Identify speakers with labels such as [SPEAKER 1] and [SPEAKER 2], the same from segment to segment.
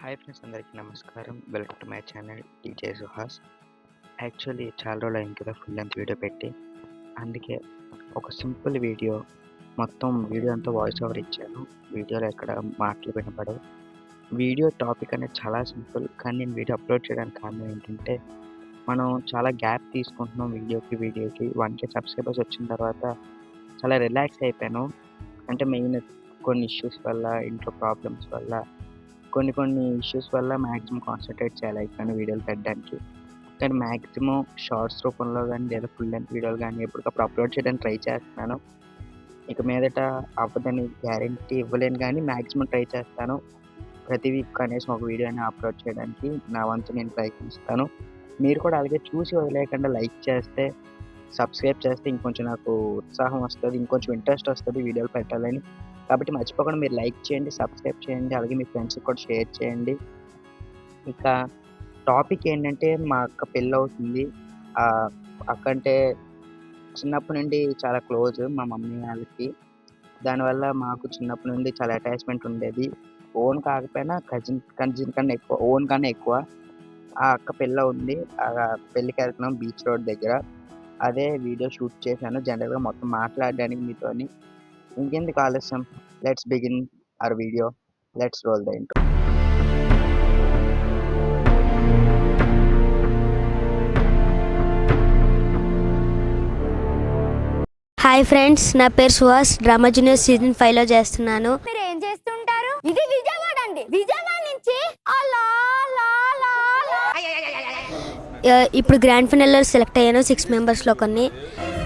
[SPEAKER 1] Hi friends, అందరికీ నమస్కారం. Welcome to my channel TJ Suhas. Actually చాలా రోజులు అయింది కదా ఫుల్ లెంత్ వీడియో పెట్టి. అందుకే ఒక సింపుల్ వీడియో, మొత్తం వీడియో అంతా వాయిస్ ఓవర్ ఇచ్చాను. వీడియోలో ఎక్కడ మాటలు వినపడవు. వీడియో టాపిక్ అనేది చాలా సింపుల్, కానీ నేను వీడియో అప్లోడ్ చేయడానికి కారణం ఏంటంటే, మనం చాలా గ్యాప్ తీసుకుంటున్నాం వీడియోకి 1K సబ్స్క్రైబర్స్ వచ్చిన తర్వాత చాలా రిలాక్స్ అయిపోయాను. అంటే మెయిన్ కొన్ని ఇష్యూస్ వల్ల, ఇంట్లో ప్రాబ్లమ్స్ వల్ల, కొన్ని ఇష్యూస్ వల్ల మ్యాక్సిమం కాన్సంట్రేట్ చేయలేకపోయాను వీడియోలు పెట్టడానికి. కానీ మ్యాక్సిమం షార్ట్స్ రూపంలో గానీ, లేదా ఫుల్ లెంత్ వీడియోలు గానీ ఎప్పటికప్పుడు అప్లోడ్ చేయడానికి ట్రై చేస్తున్నాను. ఇక మీదట అవ్వదని గ్యారంటీ ఇవ్వలేను గానీ మ్యాక్సిమం ట్రై చేస్తాను. ప్రతి వీక్ కనీసం ఒక వీడియో అయినా అప్లోడ్ చేయడానికి నా వంతు నేను ప్రయత్నిస్తాను. మీరు కూడా అలాగే చూసి వదిలేయకుండా లైక్ చేస్తే, సబ్స్క్రైబ్ చేస్తే ఇంకొంచెం నాకు ఉత్సాహం వస్తది. ఇంకొంచెం ఇంట్రెస్ట్ వస్తది వీడియోలు పెట్టాలని. కాబట్టి మర్చిపోకుండా మీరు లైక్ చేయండి, సబ్స్క్రైబ్ చేయండి. అలాగే మీ ఫ్రెండ్స్‌కి కూడా షేర్ చేయండి. ఇక టాపిక్ ఏంటంటే, మా అక్క పెళ్ళవుతుంది. అక్క అంటే చిన్నప్పటి నుండి చాలా క్లోజ్ మా మమ్మీ వాళ్ళకి. దానివల్ల మాకు చిన్నప్పటి నుండి చాలా అటాచ్‌మెంట్ ఉండేది. ఓన్ కాకపోయినా కజిన్ కన్నా ఎక్కువ, ఓన్ కన్నా ఎక్కువ. ఆ అక్క పెళ్ళవుంది. పెళ్ళికెళ్తున్నాం బీచ్ రోడ్ దగ్గర. అదే వీడియో షూట్ చేశాను. జనరల్‌గా మొత్తం మాట్లాడడానికి మీతోని. ఇంకెందుకు ఆలస్యం, let's begin our video. Let's roll the intro.
[SPEAKER 2] Hi friends, నా పేరు సుహాస్. డ్రామా జూనియర్ సీజన్ 5లో చేస్తున్నాను.
[SPEAKER 3] మీరు ఏం చేస్తుంటారు? ఇది విజయవాడ అండి. విజయవాడ నుంచి అలా లా లా లా.
[SPEAKER 2] ఇప్పుడు గ్రాండ్ ఫైనల్లో సెలెక్ట్ అయ్యాను 6 మెంబర్స్లో కొన్ని.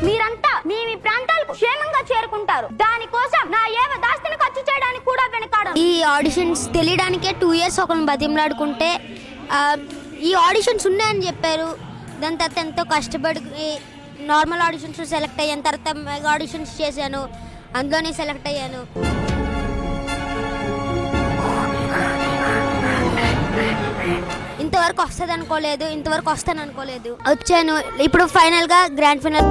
[SPEAKER 3] మీరంతా మీ మీ ప్రాంతాలకు క్షేమంగా చేరుకుంటారు. దానికోసం నా ఏవ దాస్తిని ఖర్చు చేయడానికి కూడా వెనకాడను.
[SPEAKER 2] ఈ ఆడిషన్స్ తెలియడానికే 2 years ఒకరిని బతిమలాడుకుంటే ఈ ఆడిషన్స్ ఉన్నాయని చెప్పారు. దాని తర్వాత ఎంతో కష్టపడి నార్మల్ ఆడిషన్స్ సెలెక్ట్ అయ్యాను. తర్వాత మెగా ఆడిషన్స్ చేశాను, అందులోనే సెలెక్ట్ అయ్యాను. ఇంతవరకు వస్తుంది అనుకోలేదు, ఇంతవరకు వస్తాను అనుకోలేదు. వచ్చాను. ఇప్పుడు ఫైనల్గా గ్రాండ్ ఫైనల్.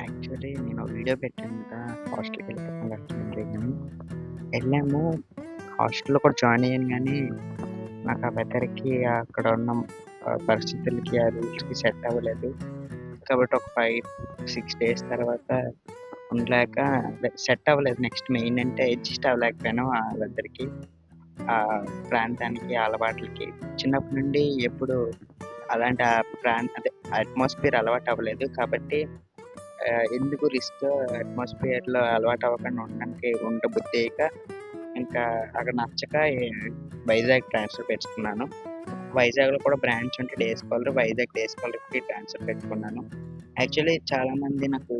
[SPEAKER 1] యాక్చువల్లీ నేను వీడియో పెట్టాను కదా, హాస్టల్‌కి వెళ్ళిపోతాను. వెళ్ళాము, హాస్టల్‌లో కూడా జాయిన్ అయ్యాను. కానీ నాకు ఆ వెదర్‌కి, అక్కడ ఉన్న పరిస్థితులకి, ఆ రూల్స్‌కి సెట్ అవ్వలేదు. కాబట్టి ఒక 5-6 డేస్ తర్వాత ఉండలేక, సెట్ అవ్వలేదు. నెక్స్ట్ మెయిన్ అంటే అడ్జస్ట్ అవ్వలేకపోయాను ఆ వెదర్‌కి, ఆ ప్రాంతానికి, ఆ అలవాట్లకి. చిన్నప్పటి నుండి ఎప్పుడు అలాంటి అదే అట్మాస్ఫియర్ అలవాటు అవ్వలేదు. కాబట్టి ఎందుకు రిస్క్, అట్మాస్ఫియర్‌లో అలవాటు అవ్వకుండా ఉండబుద్ధేయక, ఇంకా అక్కడ నచ్చక వైజాగ్ ట్రాన్స్‌ఫర్ పెట్టుకున్నాను. వైజాగ్‌లో కూడా బ్రాంచ్ ఉంటే డే స్కాలర్, వైజాగ్ డే స్కాలర్‌కి ట్రాన్స్‌ఫర్ పెట్టుకున్నాను. యాక్చువల్లీ చాలామంది నాకు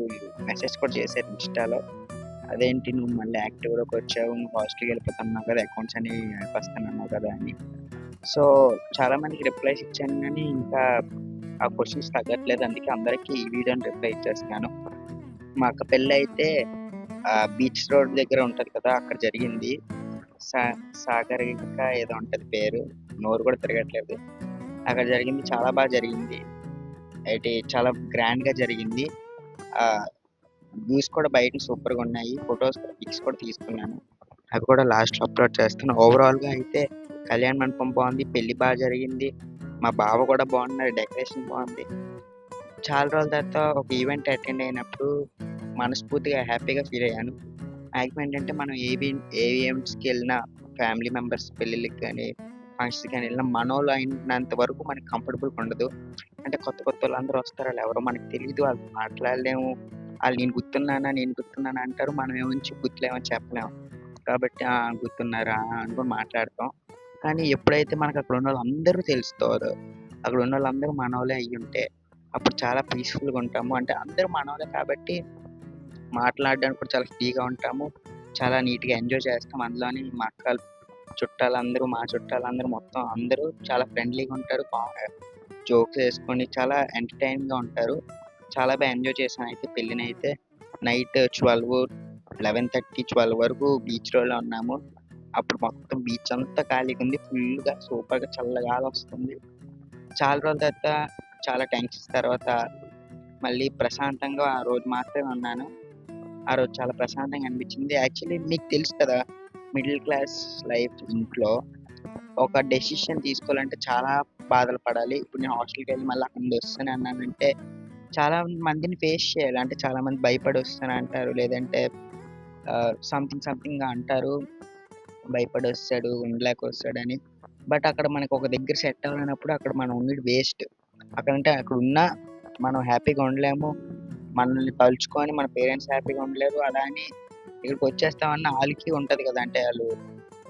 [SPEAKER 1] మెసేజ్ కూడా చేశారు ఇన్‌స్టాలో. అదేంటి నువ్వు మళ్ళీ యాక్టివ్‌లోకి వచ్చావు, నువ్వు హాస్టల్‌కి వెళ్ళిపోతున్నావు కదా, అకౌంట్స్ అని వస్తానన్నావు కదా అని. సో చాలామందికి రిప్లైస్ ఇచ్చాను, కానీ ఇంకా ఆ క్వెషన్స్ తగ్గట్లేదు. అందుకే అందరికీ ఈ వీడియోని రిప్లై ఇచ్చేస్తున్నాను. మా అక్క పెళ్ళైతే బీచ్ రోడ్ దగ్గర ఉంటది కదా, అక్కడ జరిగింది. సా సాగరిక ఏదో ఉంటది పేరు, నోరు కూడా తిరగట్లేదు. అక్కడ జరిగింది, చాలా బాగా జరిగింది. చాలా గ్రాండ్‌గా జరిగింది. వ్యూస్ కూడా బయట సూపర్‌గా ఉన్నాయి. ఫోటోస్ కూడా, పిక్స్ కూడా తీసుకున్నాను. అవి కూడా లాస్ట్‌లో అప్లోడ్ చేస్తాను. ఓవరాల్‌గా అయితే కళ్యాణ మండపం బాగుంది, పెళ్లి బాగా జరిగింది. మా బావ కూడా బాగున్నారు, డెకరేషన్ బాగుంది. చాలా రోజుల తర్వాత ఒక ఈవెంట్ అటెండ్ అయినప్పుడు మనస్ఫూర్తిగా హ్యాపీగా ఫీల్ అయ్యాను. మ్యాక్సిమం ఏంటంటే, మనం ఏ ఈవెంట్స్‌కి వెళ్ళినా, ఫ్యామిలీ మెంబర్స్ పెళ్ళిళ్ళకి కానీ, ఫంక్షన్స్‌కి కానీ వెళ్ళినా, మనోళ్ళు అయినంత వరకు మనకి కంఫర్టబుల్‌గా ఉండదు. అంటే కొత్త వాళ్ళందరూ వస్తారు. ఆళ్ళు ఎవరో మనకు తెలీదు, వాళ్ళతో మాట్లాడలేము. ఆళ్ళు నేను గుర్తున్నానా అంటారు. మనమేమో గుర్తులేమని చెప్పలేము. కాబట్టి గుర్తున్నారా అనుకోని మాట్లాడతాం. కానీ ఎప్పుడైతే మనకు అక్కడ ఉన్నోళ్ళందరూ తెలుస్తారో, అక్కడ ఉన్నోళ్ళందరూ మనోళ్ళే అయ్యుంటే, అప్పుడు చాలా పీస్‌ఫుల్‌గా ఉంటాము. అంటే అందరూ మనోళ్ళే కాబట్టి మాట్లాడడానికి కూడా చాలా ఫ్రీగా ఉంటాము. చాలా నీట్‌గా ఎంజాయ్ చేస్తాం. అందులోని మా అక్క చుట్టాలందరూ, మా చుట్టాలందరూ, మొత్తం అందరూ చాలా ఫ్రెండ్లీగా ఉంటారు. జోక్స్ వేసుకొని చాలా ఎంటర్టైన్గా ఉంటారు. చాలా బాగా ఎంజాయ్ చేశాను అయితే పెళ్ళినైతే. నైట్ 12, 11:30, 12 వరకు బీచ్ రోడ్లో ఉన్నాము. అప్పుడు మొత్తం బీచ్ అంతా ఖాళీగా ఉంది. ఫుల్గా సూపర్గా చల్లగా గాలి వస్తుంది. చాలా రోజుల తర్వాత, చాలా టెన్షన్స్ తర్వాత మళ్ళీ ప్రశాంతంగా ఆ రోజు మాత్రమే ఉన్నాను. ఆ రోజు చాలా ప్రశాంతంగా అనిపించింది. యాక్చువల్లీ మీకు తెలుసు కదా, మిడిల్ క్లాస్ లైఫ్ ఇంట్లో ఒక డెసిషన్ తీసుకోవాలంటే చాలా బాధలు పడాలి. ఇప్పుడు నేను హాస్టల్కి వెళ్ళి మళ్ళీ అక్కడి నుండి వస్తాను అన్నానంటే చాలా మందిని ఫేస్ చేయాలి. అంటే చాలా మంది భయపడి వస్తాను అంటారు, లేదంటే సంథింగ్ అంటారు. భయపడి వస్తాడు, ఉండలేక వస్తాడని. బట్ అక్కడ మనకు ఒక దగ్గర సెట్ అవ్వలేనప్పుడు అక్కడ మనం ఉండేది వేస్ట్. అక్కడ ఉన్నా మనం హ్యాపీగా ఉండలేము. మనల్ని తలుచుకొని మన పేరెంట్స్ హ్యాపీగా ఉండలేరు. అలా అని ఇక్కడికి వచ్చేస్తామన్న ఆళ్ళకి ఉంటది కదా! అంటే ఆళ్ళు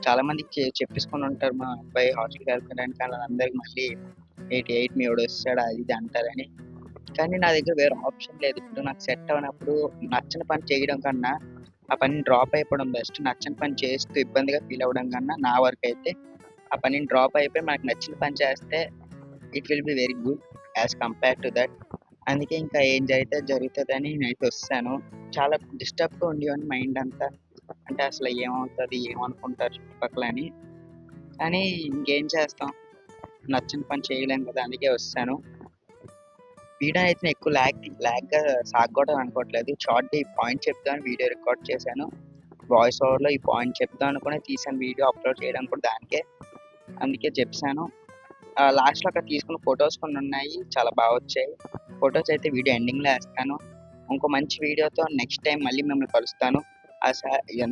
[SPEAKER 1] చాలా మందికి చెప్పేసుకొని ఉంటారు. మా అబ్బాయి హాస్టల్‌కి వెళ్తున్నాడని. కానీ వాళ్ళందరికి మళ్ళీ 88 మీ వోడొస్తాడు అది ఇది అంటారని. కానీ నా దగ్గర వేరే ఆప్షన్ లేదు. ఇప్పుడు నాకు సెట్ అవ్వనప్పుడు నచ్చని పని చేయడం కన్నా ఆ పనిని డ్రాప్ అయిపోవడం బెస్ట్. నచ్చని పని చేస్తూ ఇబ్బందిగా ఫీల్ అవ్వడం కన్నా నా వరకైతే ఆ పనిని డ్రాప్ అయిపోయి మనకు నచ్చిన పని చేస్తే it will be very good as compare to that. అందుకే ఇంకా ఏం జరిగితే జరుగుతదని నేనైతే వస్తాను. చాలా డిస్టర్బ్‌గా ఉండేవాడిని మైండ్ అంతా. అంటే అసలు ఏమవుతది? ఏమనుకుంటారు చుట్టుపక్కల అని. కానీ ఇంకేం చేస్తాం? నచ్చని పని చేయలేం కదా! అందుకే వస్తాను. వీడియో అయితే నేను ఎక్కువ లాగ్‌గా సాగకూడదు అనుకోవట్లేదు. షార్ట్‌గా ఈ పాయింట్ చెప్దామని వీడియో రికార్డ్ చేశాను. వాయిస్ ఓవర్‌లో ఈ పాయింట్ చెప్దాం అనుకునే తీశాను వీడియో అప్‌లోడ్ చేయడానికి కూడా దానికే. అందుకే చెప్పేసాను. లాస్ట్‌లో అక్కడ తీసుకున్న ఫోటోస్ కొన్ని ఉన్నాయి. చాలా బాగా వచ్చాయి. ఫోటోస్ అయితే వీడియో ఎండింగ్‌లో ఏస్తాను. ఇంకో మంచి వీడియోతో నెక్స్ట్ టైం మళ్ళీ మిమ్మల్ని కలుస్తాను.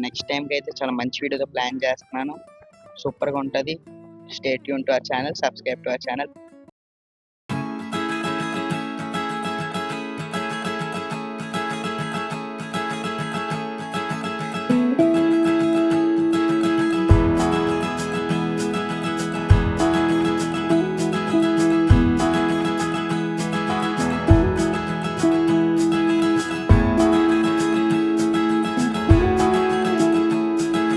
[SPEAKER 1] నెక్స్ట్ టైంకైతే చాలా మంచి వీడియోతో ప్లాన్ చేస్తున్నాను. సూపర్‌గా ఉంటది. Stay tune to our channel. Subscribe to our channel.